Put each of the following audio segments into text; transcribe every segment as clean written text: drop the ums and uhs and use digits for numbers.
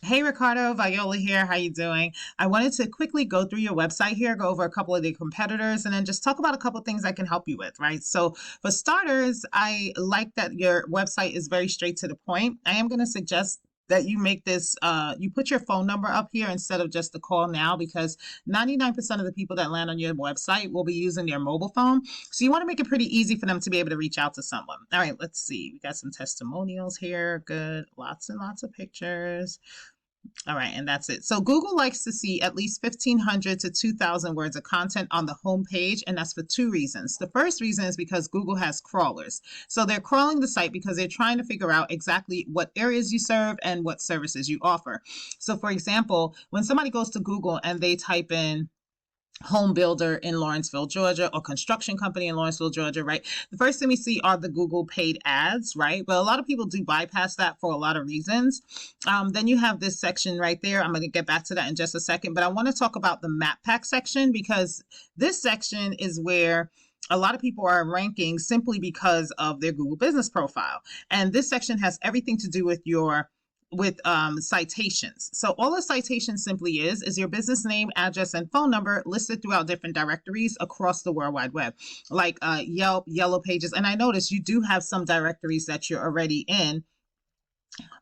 Hey Ricardo, Viola here. How you doing? I wanted to quickly go through your website here, go over a couple of the competitors, and then just talk about a couple of things I can help you with, right? So for starters, I like that your website is very straight to the point. I am going to suggest that you make this, you put your phone number up here instead of just the call now, because 99% of the people that land on your website will be using their mobile phone. So you want to make it pretty easy for them to be able to reach out to someone. All right, let's see. We got some testimonials here. Good. Lots and lots of pictures. All right, and that's it. So Google likes to see at least 1,500 to 2,000 words of content on the home page, and that's for two reasons. The first reason is because Google has crawlers. So they're crawling the site because they're trying to figure out exactly what areas you serve and what services you offer. So for example, when somebody goes to Google and they type in home builder in Lawrenceville, Georgia, or construction company in Lawrenceville, Georgia, right? The first thing we see are the Google paid ads, right? But a lot of people do bypass that for a lot of reasons. Then you have this section right there. I'm going to get back to that in just a second, but I want to talk about the map pack section because this section is where a lot of people are ranking simply because of their Google business profile. And this section has everything to do with citations. So all a citation simply is your business name, address, and phone number listed throughout different directories across the World Wide Web, like Yelp, Yellow Pages. And I notice you do have some directories that you're already in.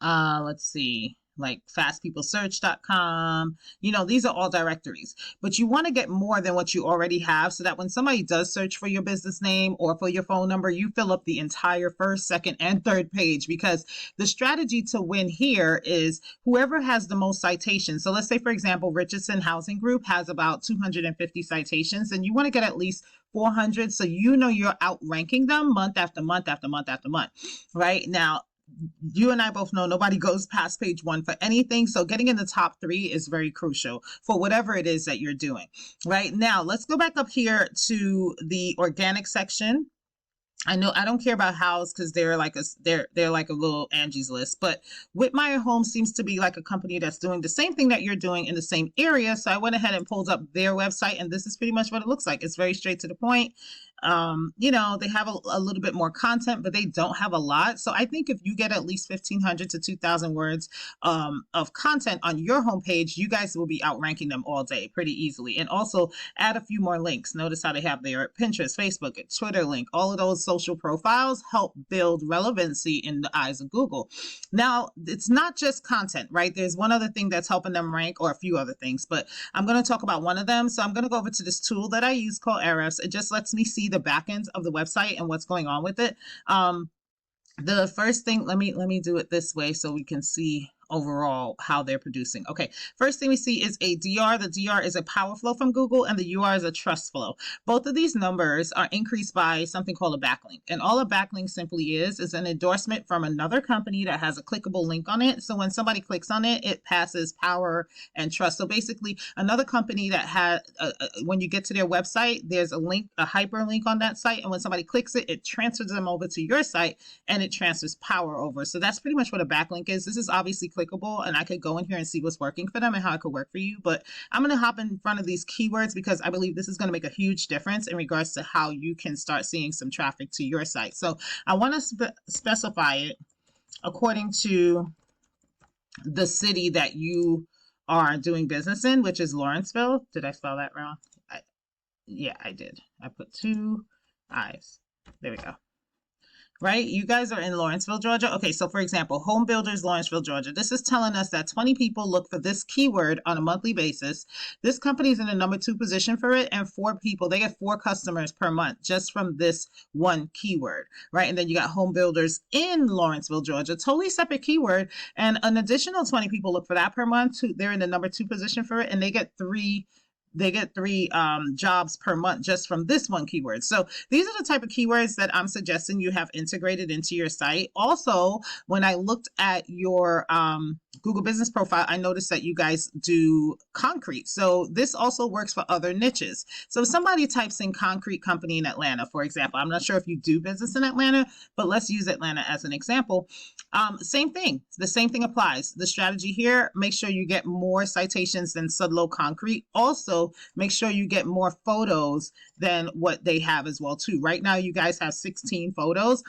Let's see, like fastpeoplesearch.com. These are all directories, but you want to get more than what you already have so that when somebody does search for your business name or for your phone number, you fill up the entire first, second, and third page, because the strategy to win here is whoever has the most citations. So let's say, for example, Richardson Housing Group has about 250 citations, and you want to get at least 400, so you're outranking them month after month after month after month. Right now, you and I both know nobody goes past page one for anything. So getting in the top three is very crucial for whatever it is that you're doing. Right now, let's go back up here to the organic section. I know I don't care about house because they're like a little Angie's List, but Whitmire Homes seems to be like a company that's doing the same thing that you're doing in the same area. So I went ahead and pulled up their website, and this is pretty much what it looks like. It's very straight to the point. They have a little bit more content, but they don't have a lot. So I think if you get at least 1,500 to 2,000 words of content on your homepage, you guys will be outranking them all day pretty easily. And also add a few more links. Notice how they have their Pinterest, Facebook, and Twitter link. All of those social profiles help build relevancy in the eyes of Google. Now, it's not just content, right? There's one other thing that's helping them rank, or a few other things, but I'm going to talk about one of them. So I'm going to go over to this tool that I use called Ahrefs. It just lets me see the back end of the website and what's going on with it. The first thing, let me do it this way so we can see overall how they're producing. Okay, first thing we see is a DR. The DR is a power flow from Google, and the UR is a trust flow. Both of these numbers are increased by something called a backlink. And all a backlink simply is an endorsement from another company that has a clickable link on it. So when somebody clicks on it, it passes power and trust. So basically, another company that had, when you get to their website, there's a link, a hyperlink on that site. And when somebody clicks it, it transfers them over to your site, and it transfers power over. So that's pretty much what a backlink is. This is obviously clickable, and I could go in here and see what's working for them and how it could work for you. But I'm going to hop in front of these keywords because I believe this is going to make a huge difference in regards to how you can start seeing some traffic to your site. So I want to specify it according to the city that you are doing business in, which is Lawrenceville. Did I spell that wrong? Yeah, I did. I put two I's. There we go. Right? You guys are in Lawrenceville, Georgia. Okay, so for example, home builders, Lawrenceville, Georgia. This is telling us that 20 people look for this keyword on a monthly basis. This company is in the number 2 position for it, and 4 people, they get 4 customers per month just from this one keyword, right? And then you got home builders in Lawrenceville, Georgia, totally separate keyword, and an additional 20 people look for that per month. They're in the number 2 position for it, and they get three jobs per month just from this one keyword. So these are the type of keywords that I'm suggesting you have integrated into your site. Also, when I looked at your Google business profile, I noticed that you guys do concrete. So this also works for other niches. So if somebody types in concrete company in Atlanta, for example, I'm not sure if you do business in Atlanta, but let's use Atlanta as an example. Same thing. The same thing applies. The strategy here, make sure you get more citations than Sudlow Concrete. Also, make sure you get more photos than what they have as well too. Right now, you guys have 16 photos.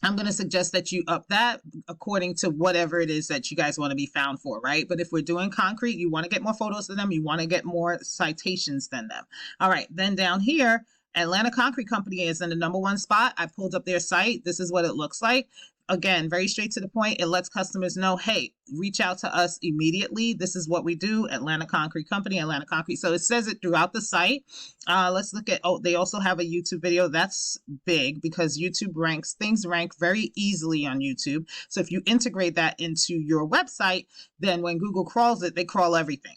I'm going to suggest that you up that according to whatever it is that you guys want to be found for, right? But if we're doing concrete, you want to get more photos than them. You want to get more citations than them. All right. Then down here, Atlanta Concrete Company is in the #1 spot. I pulled up their site. This is what it looks like. Again, very straight to the point. It lets customers know, hey, reach out to us immediately. This is what we do. Atlanta Concrete Company, Atlanta Concrete. So it says it throughout the site. Let's look at, they also have a YouTube video. That's big because YouTube ranks, things rank very easily on YouTube. So if you integrate that into your website, then when Google crawls it, they crawl everything.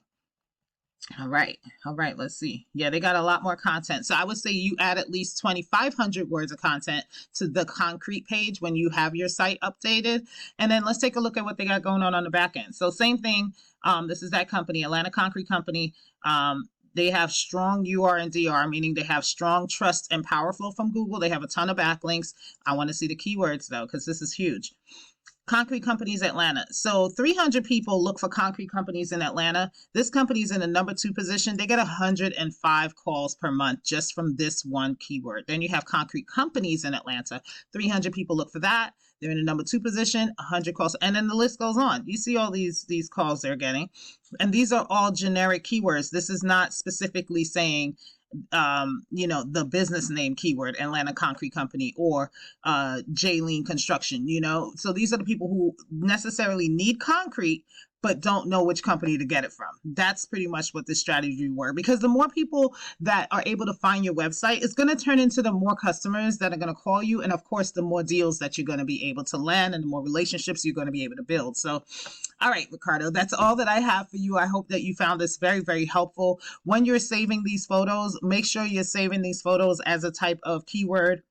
All right. All right. Let's see. Yeah, they got a lot more content. So I would say you add at least 2,500 words of content to the concrete page when you have your site updated. And then let's take a look at what they got going on the back end. So same thing. This is that company, Atlanta Concrete Company. They have strong UR and DR, meaning they have strong trust and power flow from Google. They have a ton of backlinks. I want to see the keywords though, because this is huge. Concrete Companies Atlanta. So 300 people look for concrete companies in Atlanta. This company is in the #2 position. They get 105 calls per month just from this one keyword. Then you have concrete companies in Atlanta. 300 people look for that. They're in the #2 position, 100 calls, and then the list goes on. You see all these calls they're getting, and these are all generic keywords. This is not specifically saying the business name keyword, Atlanta Concrete Company or Jailene Construction, So these are the people who necessarily need concrete, but don't know which company to get it from. That's pretty much what this strategy worked, because the more people that are able to find your website, it's going to turn into the more customers that are going to call you. And of course, the more deals that you're going to be able to land and the more relationships you're going to be able to build. So, all right, Ricardo, that's all that I have for you. I hope that you found this very, very helpful. When you're saving these photos, make sure you're saving these photos as a type of keyword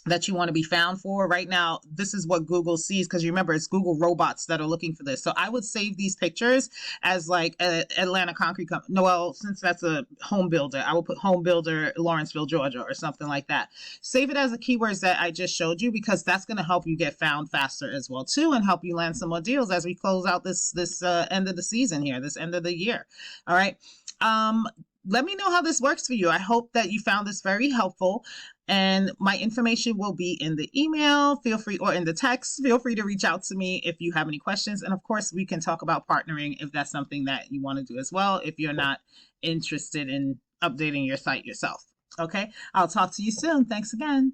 that you want to be found for. Right now, this is what Google sees, because you remember it's Google robots that are looking for this. So I would save these pictures as like Atlanta Concrete Company. No, well, since that's a home builder, I will put home builder Lawrenceville, Georgia, or something like that. Save it as the keywords that I just showed you, because that's going to help you get found faster as well too, and help you land some more deals as we close out this end of the season here, this end of the year. All right. Let me know how this works for you. I hope that you found this very helpful. And my information will be in the email, feel free, or in the text. Feel free to reach out to me if you have any questions. And of course, we can talk about partnering if that's something that you want to do as well, if you're not interested in updating your site yourself. Okay, I'll talk to you soon. Thanks again.